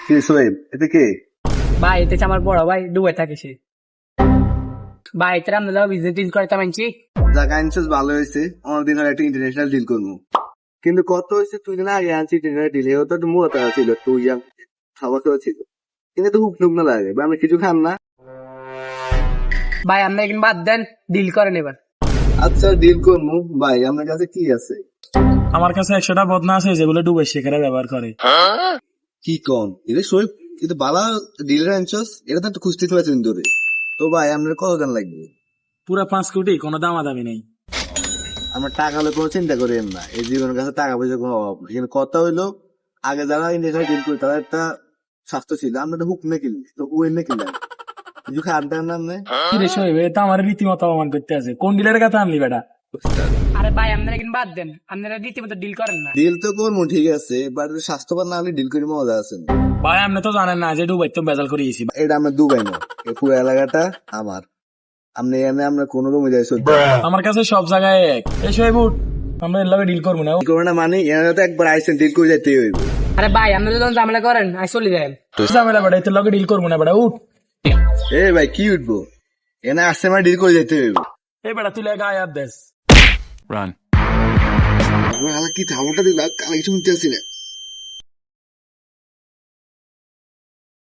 কি সোহেব, এটা কে? ভাই এতে আমার বড় ভাই ডুবে থাকে সে। ভাই এতে আমরা বিজনেস ডিল করতাম আনছি। জায়গা আনছিস ভালো হয়েছে, অনেকদিন হলে একটা ইন্টারন্যাশনাল ডিল করবো। কিন্তু কত হয়েছে তুই না আগে আনছি ইন্টারন্যাশনাল ডিল, ও তো একটু মোটা ছিল, তুই খাওয়া খাওয়া ছিল, কিন্তু তো হুক না লাগে, আমরা কিছু খান না। ভাই আমরা এখন বাদ দেন, ডিল করেন এবার। আচ্ছা ডিল করবো ভাই, আমার কাছে কি আছে? আমার কাছে 100টা বদনা আছে যেগুলো ডুবে শেখারে ব্যবহার করে। কি কম এটা সোহেব, কিন্তু বালা ডিলের আনছস, এটা তো একটু খুঁজতে পারছেন ধরে। তো ভাই আপনার কত দাম লাগবে? পুরা 5 কোটি, কোনো দামাদামি নেই। আমরা টাকা হলে কোনো চিন্তা করেন না, এই জীবনের কাছে টাকা পয়সা কোনো অভাব নেই। কিন্তু কথা হইলো আগে যারা ইন্ডিয়ান ডিল করি তাদের একটা স্বাস্থ্য ছিল, আমরা তো হুক না কিনলি, তো ও এনে কিনলাম কিছু খান টান নাম নেই। কি রে শোয়েব, এটা আমার রীতিমতো অপমান করতে আছে। কোন ডিলের কথা আনলি বেটা? আরে ভাই আপনারা এখন বাদ দেন, আপনারা রীতিমতো ডিল করেন না। ডিল তো করবো ঠিক আছে, বাট স্বাস্থ্যবান না হলে ডিল করে মজা আছে না। ভাই আপনি তো জানেন না যে ডুবাই তো বেজাল করিয়েছি। এটা আমরা দুবাই না, এই পুরো এলাকাটা আমার। আপনি এনে আমরা কোনো রুমে যাই সত্যি আমার কাছে সব জায়গায় এক। এই শোয়েব উঠ, আমরা এর লগে ডিল করবো না। করবো না, মানে এনে তো একবার আইসেন ডিল করে যাইতে হইব। আরে ভাই আপনারা যখন ঝামেলা করেন আই চলে যান। ঝামেলা বেটা, এতে লগে ডিল করবো না বেটা, উঠ। এ ভাই কি উঠবো, এনে আসছে আমার ডিল করে যেতে হইব। এই বেটা তুই গায়ে হাত দেস। কি থামোটা দিলা, কালে কিছু শুনতে আসছি না।